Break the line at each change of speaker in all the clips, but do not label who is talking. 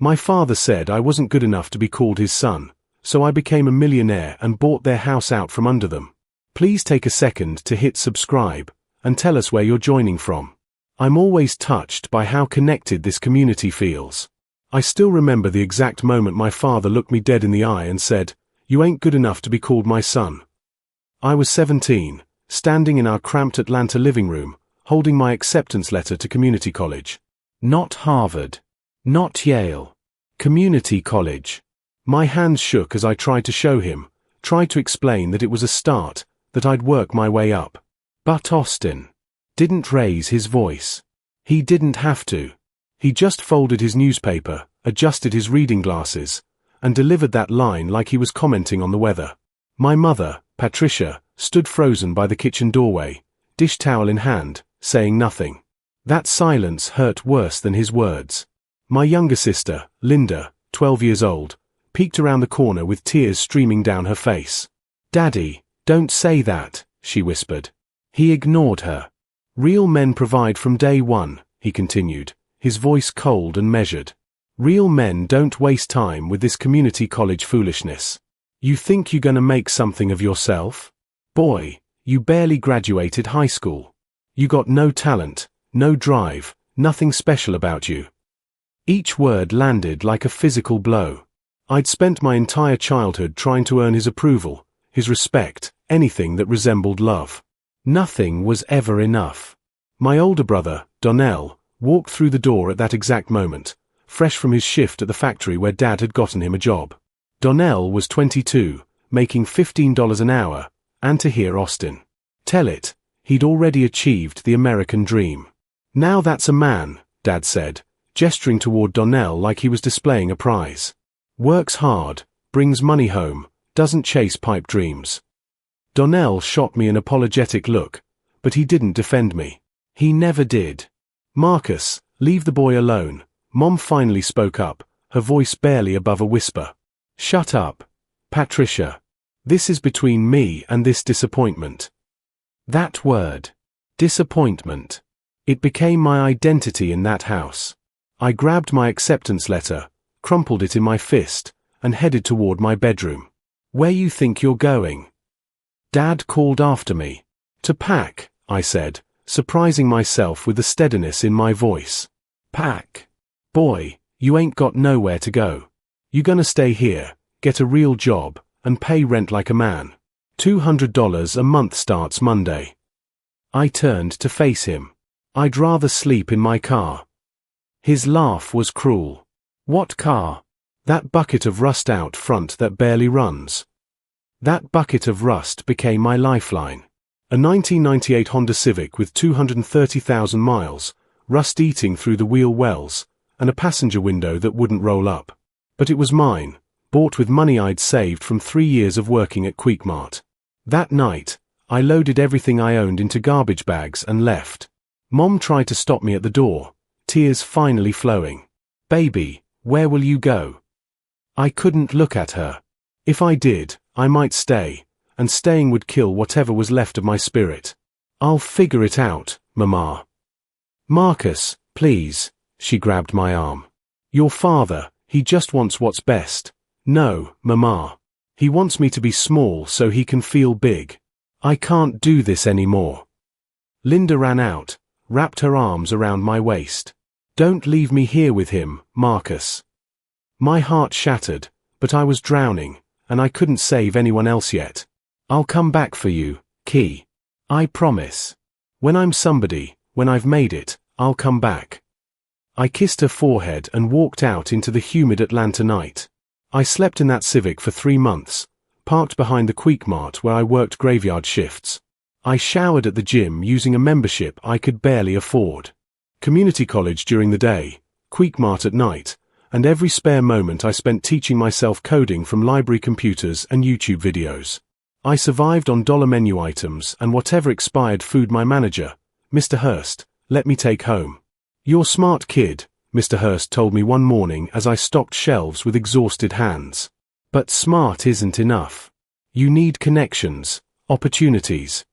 My father said I wasn't good enough to be called his son, so I became a millionaire and bought their house out from under them. Please take a second to hit subscribe and tell us where you're joining from. I'm always touched by how connected this community feels. I still remember the exact moment my father looked me dead in the eye and said, "You ain't good enough to be called my son." I was 17, standing in our cramped Atlanta living room, holding my acceptance letter to community college. Not Harvard. Not Yale. Community college. My hands shook as I tried to show him, tried to explain that it was a start, that I'd work my way up. But Austin didn't raise his voice. He didn't have to. He just folded his newspaper, adjusted his reading glasses, and delivered that line like he was commenting on the weather. My mother, Patricia, stood frozen by the kitchen doorway, dish towel in hand, saying nothing. That silence hurt worse than his words. My younger sister, Linda, 12 years old, peeked around the corner with tears streaming down her face. "Daddy, don't say that," she whispered. He ignored her. "Real men provide from day one," he continued, his voice cold and measured. "Real men don't waste time with this community college foolishness. You think you're gonna make something of yourself? Boy, you barely graduated high school. You got no talent, no drive, nothing special about you." Each word landed like a physical blow. I'd spent my entire childhood trying to earn his approval, his respect, anything that resembled love. Nothing was ever enough. My older brother, Donnell, walked through the door at that exact moment, fresh from his shift at the factory where Dad had gotten him a job. Donnell was 22, making $15 an hour, and to hear Austin tell it, he'd already achieved the American dream. "Now that's a man," Dad said, gesturing toward Donnell like he was displaying a prize. "Works hard, brings money home, doesn't chase pipe dreams." Donnell shot me an apologetic look, but he didn't defend me. He never did. "Marcus, leave the boy alone," Mom finally spoke up, her voice barely above a whisper. "Shut up, Patricia. This is between me and this disappointment." That word, disappointment. It became my identity in that house. I grabbed my acceptance letter, crumpled it in my fist, and headed toward my bedroom. "Where you think you're going?" Dad called after me. "To pack," I said, surprising myself with the steadiness in my voice. "Pack? Boy, you ain't got nowhere to go. You gonna stay here, get a real job, and pay rent like a man. $200 a month starts Monday." I turned to face him. "I'd rather sleep in my car." His laugh was cruel. "What car?" "That bucket of rust out front that barely runs." That bucket of rust became my lifeline. A 1998 Honda Civic with 230,000 miles, rust eating through the wheel wells, and a passenger window that wouldn't roll up. But it was mine, bought with money I'd saved from 3 years of working at Quickmart. That night, I loaded everything I owned into garbage bags and left. Mom tried to stop me at the door, tears finally flowing. "Baby, where will you go?" I couldn't look at her. If I did, I might stay, and staying would kill whatever was left of my spirit. "I'll figure it out, Mama." "Marcus, please," she grabbed my arm. "Your father, he just wants what's best." "No, Mama. He wants me to be small so he can feel big. I can't do this anymore." Linda ran out, wrapped her arms around my waist. "Don't leave me here with him, Marcus." My heart shattered, but I was drowning, and I couldn't save anyone else yet. "I'll come back for you, Key. I promise. When I'm somebody, when I've made it, I'll come back." I kissed her forehead and walked out into the humid Atlanta night. I slept in that Civic for 3 months, parked behind the Quickmart where I worked graveyard shifts. I showered at the gym using a membership I could barely afford. Community college during the day, Quickmart at night, and every spare moment I spent teaching myself coding from library computers and YouTube videos. I survived on dollar menu items and whatever expired food my manager, Mr. Hurst, let me take home. "You're smart kid," Mr. Hurst told me one morning as I stocked shelves with exhausted hands. "But smart isn't enough. You need connections, opportunities."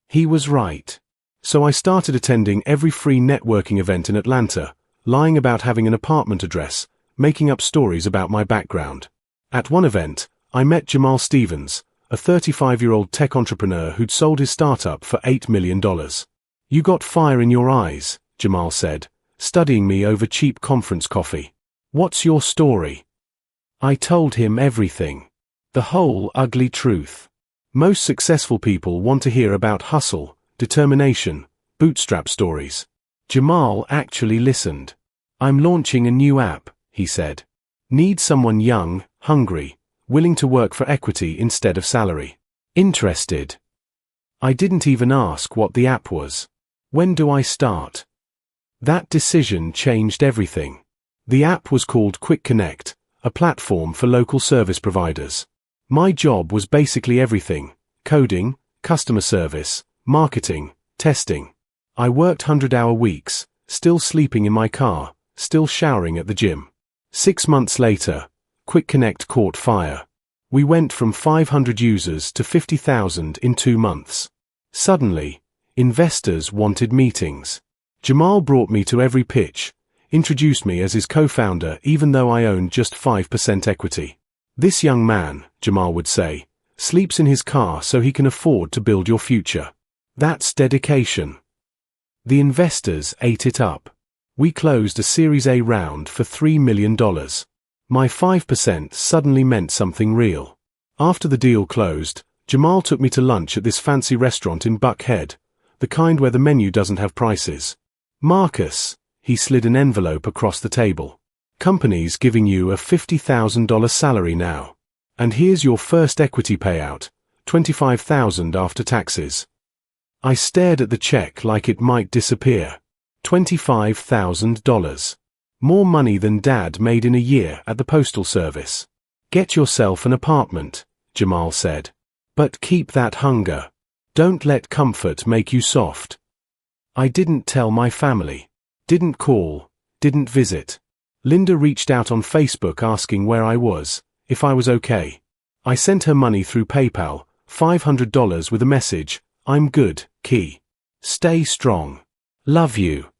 He was right. So I started attending every free networking event in Atlanta, lying about having an apartment address, making up stories about my background. At one event, I met Jamal Stevens, a 35-year-old tech entrepreneur who'd sold his startup for $8 million. "You got fire in your eyes," Jamal said, studying me over cheap conference coffee. "What's your story?" I told him everything. The whole ugly truth. Most successful people want to hear about hustle, determination, bootstrap stories. Jamal actually listened. "I'm launching a new app," he said. "Need someone young, hungry, willing to work for equity instead of salary. Interested?" I didn't even ask what the app was. "When do I start?" That decision changed everything. The app was called Quick Connect, a platform for local service providers. My job was basically everything: coding, customer service, marketing, testing. I worked 100-hour weeks, still sleeping in my car, still showering at the gym. 6 months later, Quick Connect caught fire. We went from 500 users to 50,000 in 2 months. Suddenly, investors wanted meetings. Jamal brought me to every pitch, introduced me as his co-founder even though I owned just 5% equity. "This young man," Jamal would say, "sleeps in his car so he can afford to build your future." That's dedication. The investors ate it up. We closed a Series A round for $3 million. My 5% suddenly meant something real. After the deal closed, Jamal took me to lunch at this fancy restaurant in Buckhead, the kind where the menu doesn't have prices. "Marcus," he slid an envelope across the table. "Company's giving you a $50,000 salary now. And here's your first equity payout, $25,000 after taxes." I stared at the check like it might disappear. $25,000. More money than Dad made in a year at the Postal Service. "Get yourself an apartment," Jamal said. "But keep that hunger. Don't let comfort make you soft." I didn't tell my family. Didn't call. Didn't visit. Linda reached out on Facebook asking where I was, if I was okay. I sent her money through PayPal, $500 with a message: "I'm good, Key. Stay strong. Love you."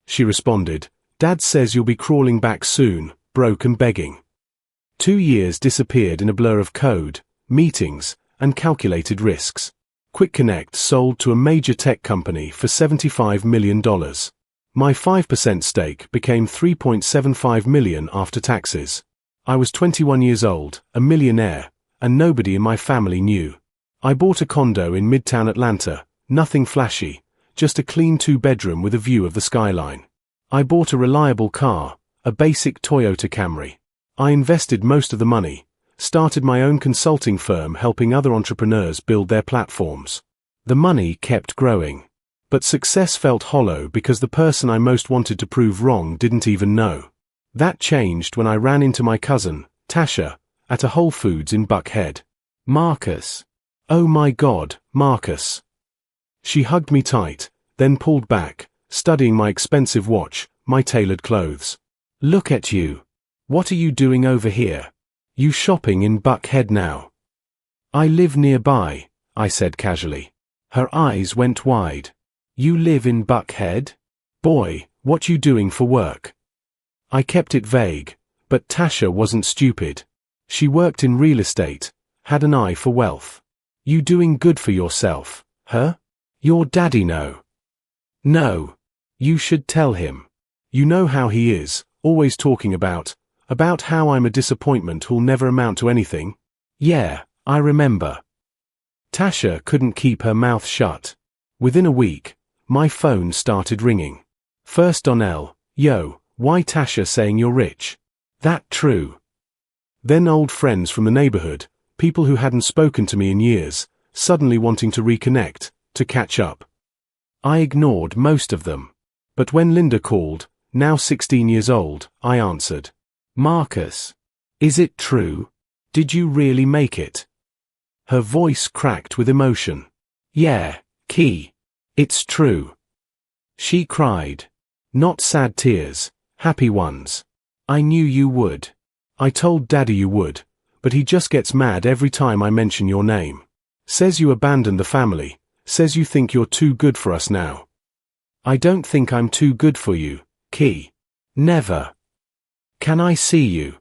She responded, "Dad says you'll be crawling back soon, broke and begging." 2 years disappeared in a blur of code, meetings, and calculated risks. Quick Connect sold to a major tech company for $75 million. My 5% stake became $3.75 million after taxes. I was 21 years old, a millionaire, and nobody in my family knew. I bought a condo in Midtown Atlanta, nothing flashy, just a clean 2-bedroom with a view of the skyline. I bought a reliable car, a basic Toyota Camry. I invested most of the money, started my own consulting firm helping other entrepreneurs build their platforms. The money kept growing. But success felt hollow because the person I most wanted to prove wrong didn't even know. That changed when I ran into my cousin, Tasha, at a Whole Foods in Buckhead. "Marcus. Oh my God, Marcus." She hugged me tight, then pulled back, studying my expensive watch, my tailored clothes. "Look at you. What are you doing over here? You shopping in Buckhead now?" "I live nearby," I said casually. Her eyes went wide. "You live in Buckhead? Boy, what you doing for work?" I kept it vague, but Tasha wasn't stupid. She worked in real estate, had an eye for wealth. "You doing good for yourself, huh? Your daddy know?" "No. You should tell him. You know how he is, always talking about how I'm a disappointment who'll never amount to anything." "Yeah, I remember." Tasha couldn't keep her mouth shut. Within a week, my phone started ringing. First on L, "Yo, why Tasha saying you're rich? That true?" Then old friends from the neighborhood, people who hadn't spoken to me in years, suddenly wanting to reconnect, to catch up. I ignored most of them. But when Linda called, now 16 years old, I answered. "Marcus, is it true? Did you really make it?" Her voice cracked with emotion. "Yeah, Key. It's true." She cried. Not sad tears, happy ones. "I knew you would. I told Daddy you would, but he just gets mad every time I mention your name. Says you abandoned the family, says you think you're too good for us now." "I don't think I'm too good for you, Key. Never." Can I see you?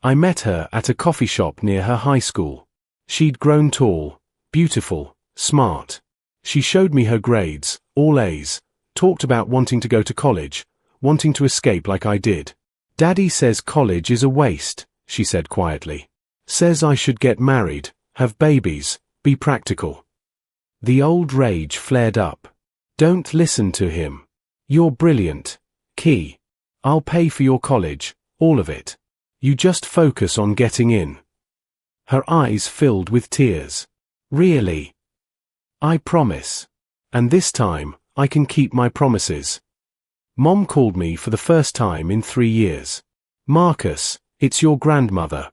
I met her at a coffee shop near her high school. She'd grown tall, beautiful, smart. She showed me her grades, all A's, talked about wanting to go to college, wanting to escape like I did. Daddy says college is a waste, she said quietly. Says I should get married, have babies, be practical. The old rage flared up. Don't listen to him. You're brilliant. Key. I'll pay for your college, all of it. You just focus on getting in. Her eyes filled with tears. Really? I promise. And this time, I can keep my promises. Mom called me for the first time in 3 years. Marcus, it's your grandmother.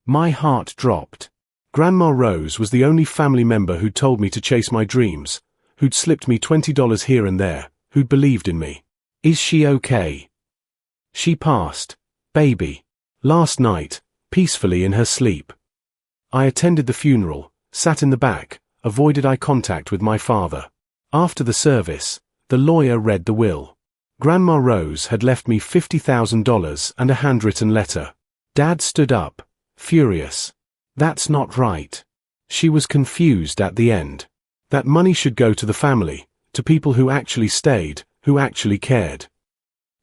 My heart dropped. Grandma Rose was the only family member who'd told me to chase my dreams, who'd slipped me $20 here and there, who'd believed in me. Is she okay? She passed, baby, last night, peacefully in her sleep. I attended the funeral, sat in the back, avoided eye contact with my father. After the service, the lawyer read the will. Grandma Rose had left me $50,000 and a handwritten letter. Dad stood up, furious. That's not right. She was confused at the end. That money should go to the family, to people who actually stayed, who actually cared.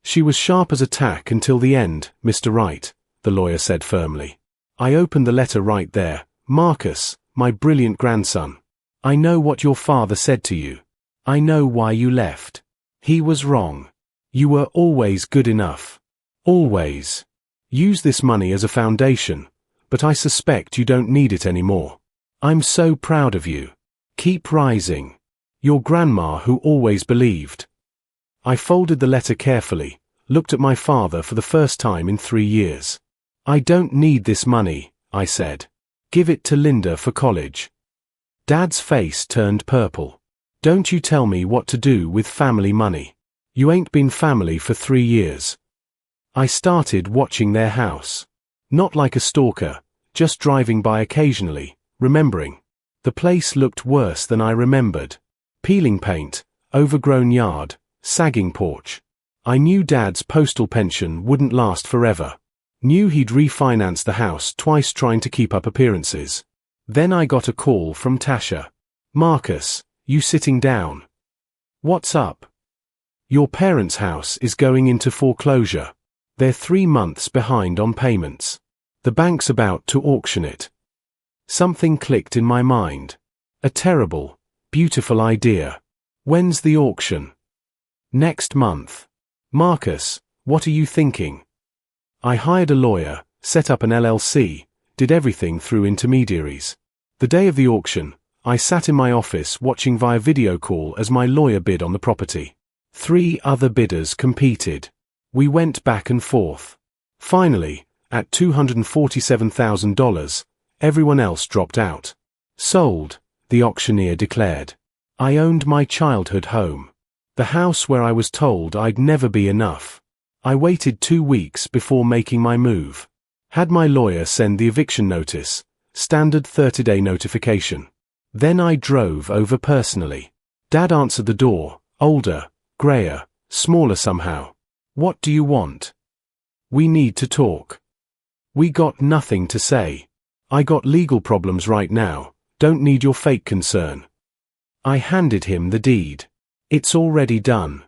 She was sharp as a tack until the end, Mr. Wright, the lawyer said firmly. I opened the letter right there. Marcus, my brilliant grandson. I know what your father said to you. I know why you left. He was wrong. You were always good enough. Always. Use this money as a foundation, but I suspect you don't need it anymore. I'm so proud of you. Keep rising. Your grandma who always believed. I folded the letter carefully, looked at my father for the first time in 3 years. I don't need this money, I said. Give it to Linda for college. Dad's face turned purple. Don't you tell me what to do with family money. You ain't been family for 3 years. I started watching their house. Not like a stalker, just driving by occasionally, remembering. The place looked worse than I remembered. Peeling paint, overgrown yard, sagging porch. I knew Dad's postal pension wouldn't last forever. Knew he'd refinanced the house twice trying to keep up appearances. Then I got a call from Tasha. Marcus, you sitting down? What's up? Your parents' house is going into foreclosure. They're 3 months behind on payments. The bank's about to auction it. Something clicked in my mind. A terrible, beautiful idea. When's the auction? Next month. Marcus, what are you thinking? I hired a lawyer, set up an LLC, did everything through intermediaries. The day of the auction, I sat in my office watching via video call as my lawyer bid on the property. 3 other bidders competed. We went back and forth. Finally, at $247,000, everyone else dropped out. Sold, the auctioneer declared. I owned my childhood home. The house where I was told I'd never be enough. I waited 2 weeks before making my move. Had my lawyer send the eviction notice, standard 30-day notification. Then I drove over personally. Dad answered the door, older, grayer, smaller somehow. What do you want? We need to talk. We got nothing to say. I got legal problems right now, don't need your fake concern. I handed him the deed. It's already done.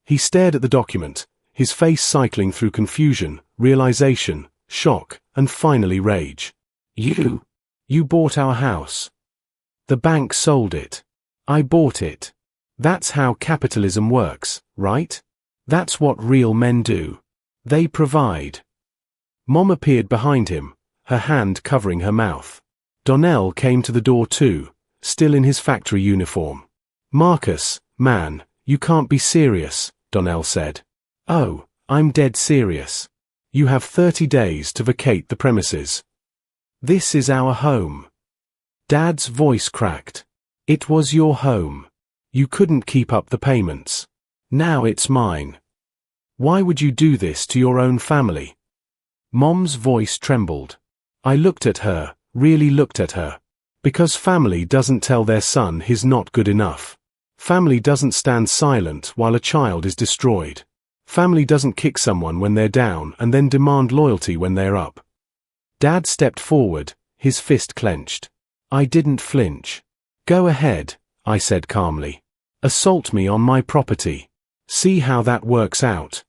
He stared at the document, his face cycling through confusion, realization, shock, and finally rage. You bought our house. The bank sold it. I bought it. That's how capitalism works, right? That's what real men do. They provide. Mom appeared behind him, her hand covering her mouth. Donnell came to the door too, still in his factory uniform. Marcus, man, you can't be serious, Donnell said. Oh, I'm dead serious. You have 30 days to vacate the premises. This is our home. Dad's voice cracked. It was your home. You couldn't keep up the payments. Now it's mine. Why would you do this to your own family? Mom's voice trembled. I looked at her, really looked at her. Because family doesn't tell their son he's not good enough. Family doesn't stand silent while a child is destroyed. Family doesn't kick someone when they're down and then demand loyalty when they're up. Dad stepped forward, his fist clenched. I didn't flinch. Go ahead, I said calmly. Assault me on my property. See how that works out.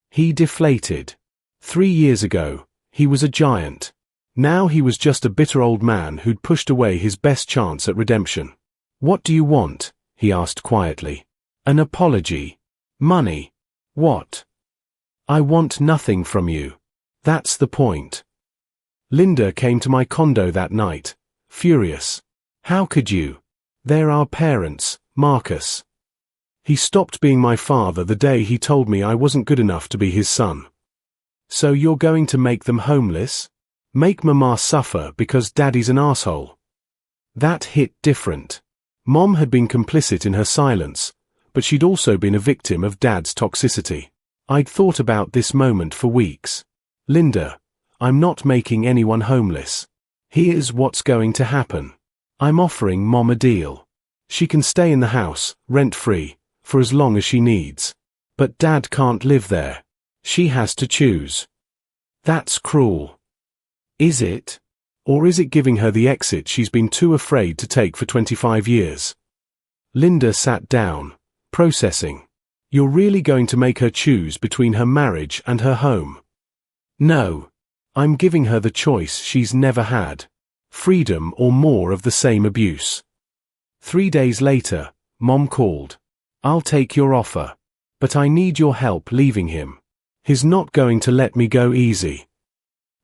He deflated. 3 years ago, he was a giant. Now he was just a bitter old man who'd pushed away his best chance at redemption. What do you want? He asked quietly. An apology. Money. What? I want nothing from you. That's the point. Linda came to my condo that night, furious. How could you? They're our parents, Marcus. He stopped being my father the day he told me I wasn't good enough to be his son. So you're going to make them homeless? Make Mama suffer because Daddy's an asshole? That hit different. Mom had been complicit in her silence, but she'd also been a victim of Dad's toxicity. I'd thought about this moment for weeks. Linda, I'm not making anyone homeless. Here's what's going to happen. I'm offering Mom a deal. She can stay in the house, rent-free, for as long as she needs. But Dad can't live there. She has to choose. That's cruel. Is it? Or is it giving her the exit she's been too afraid to take for 25 years? Linda sat down, processing. You're really going to make her choose between her marriage and her home? No. I'm giving her the choice she's never had. Freedom or more of the same abuse. 3 days later, Mom called. I'll take your offer. But I need your help leaving him. He's not going to let me go easy.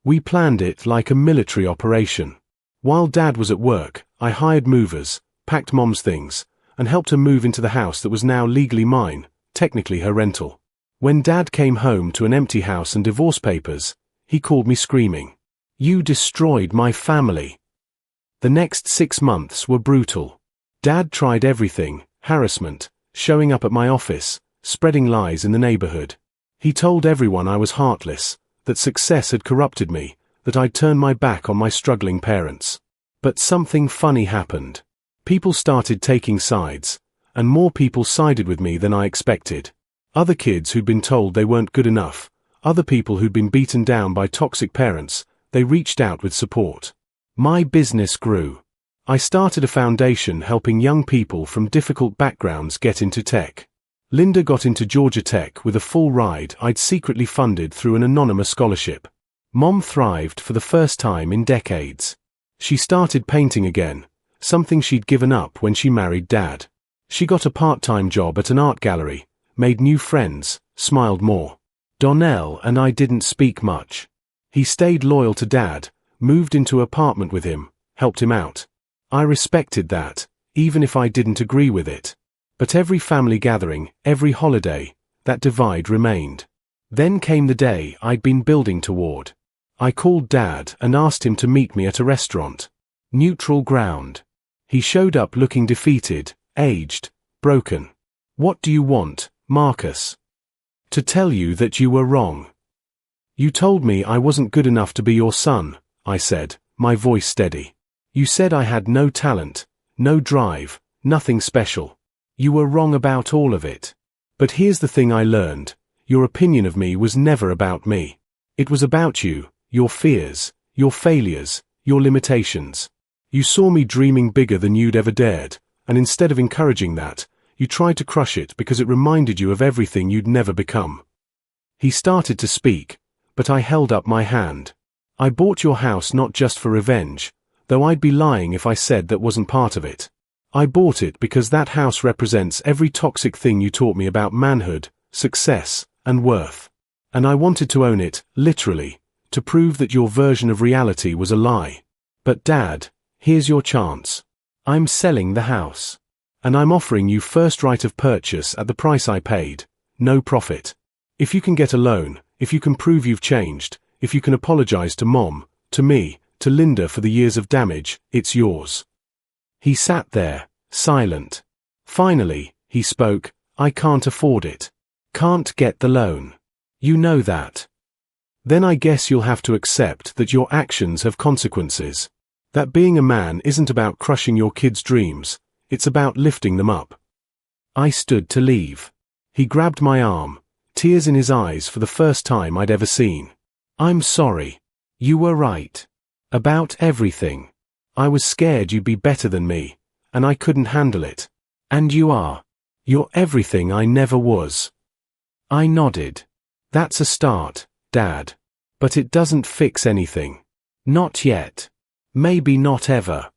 We planned it like a military operation. While Dad was at work, I hired movers, packed Mom's things, and helped her move into the house that was now legally mine, technically her rental. When Dad came home to an empty house and divorce papers, he called me screaming. You destroyed my family. The next 6 months were brutal. Dad tried everything, harassment, showing up at my office, spreading lies in the neighborhood. He told everyone I was heartless, that success had corrupted me, that I'd turned my back on my struggling parents. But something funny happened. People started taking sides, and more people sided with me than I expected. Other kids who'd been told they weren't good enough, other people who'd been beaten down by toxic parents, they reached out with support. My business grew. I started a foundation helping young people from difficult backgrounds get into tech. Linda got into Georgia Tech with a full ride I'd secretly funded through an anonymous scholarship. Mom thrived for the first time in decades. She started painting again, something she'd given up when she married Dad. She got a part-time job at an art gallery, made new friends, smiled more. Donnell and I didn't speak much. He stayed loyal to Dad, moved into an apartment with him, helped him out. I respected that, even if I didn't agree with it. But every family gathering, every holiday, that divide remained. Then came the day I'd been building toward. I called Dad and asked him to meet me at a restaurant. Neutral ground. He showed up looking defeated, aged, broken. What do you want, Marcus? To tell you that you were wrong. You told me I wasn't good enough to be your son, I said, my voice steady. You said I had no talent, no drive, nothing special. You were wrong about all of it. But here's the thing I learned. Your opinion of me was never about me. It was about you, your fears, your failures, your limitations. You saw me dreaming bigger than you'd ever dared, and instead of encouraging that, you tried to crush it because it reminded you of everything you'd never become. He started to speak, but I held up my hand. I bought your house not just for revenge, though I'd be lying if I said that wasn't part of it. I bought it because that house represents every toxic thing you taught me about manhood, success, and worth. And I wanted to own it, literally, to prove that your version of reality was a lie. But Dad, here's your chance. I'm selling the house. And I'm offering you first right of purchase at the price I paid, no profit. If you can get a loan, if you can prove you've changed, if you can apologize to Mom, to me, to Linda for the years of damage, it's yours. He sat there, silent. Finally, he spoke. I can't afford it. Can't get the loan. You know that. Then I guess you'll have to accept that your actions have consequences. That being a man isn't about crushing your kids' dreams, it's about lifting them up. I stood to leave. He grabbed my arm, tears in his eyes for the first time I'd ever seen. I'm sorry. You were right. About everything. I was scared you'd be better than me, and I couldn't handle it. And you are. You're everything I never was. I nodded. That's a start, Dad. But it doesn't fix anything. Not yet. Maybe not ever.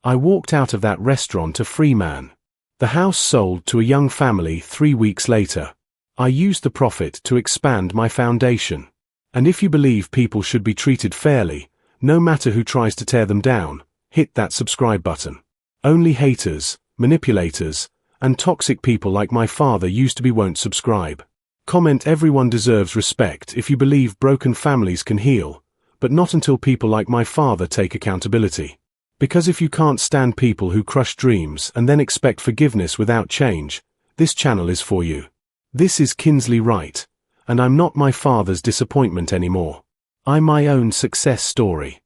I walked out of that restaurant a free man. The house sold to a young family 3 weeks later. I used the profit to expand my foundation. And if you believe people should be treated fairly, no matter who tries to tear them down, hit that subscribe button. Only haters, manipulators, and toxic people like my father won't subscribe. Comment everyone deserves respect if you believe broken families can heal, but not until people like my father take accountability. Because if you can't stand people who crush dreams and then expect forgiveness without change, this channel is for you. This is Kinsley Wright, and I'm not my father's disappointment anymore. I'm my own success story.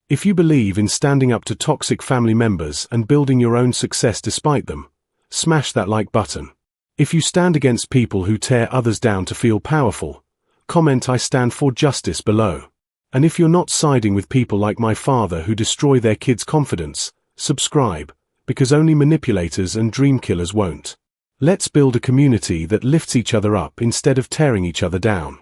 If you believe in standing up to toxic family members and building your own success despite them, smash that like button. If you stand against people who tear others down to feel powerful, comment I stand for justice below. And if you're not siding with people like my father who destroy their kids' confidence, subscribe, because only manipulators and dream killers won't. Let's build a community that lifts each other up instead of tearing each other down.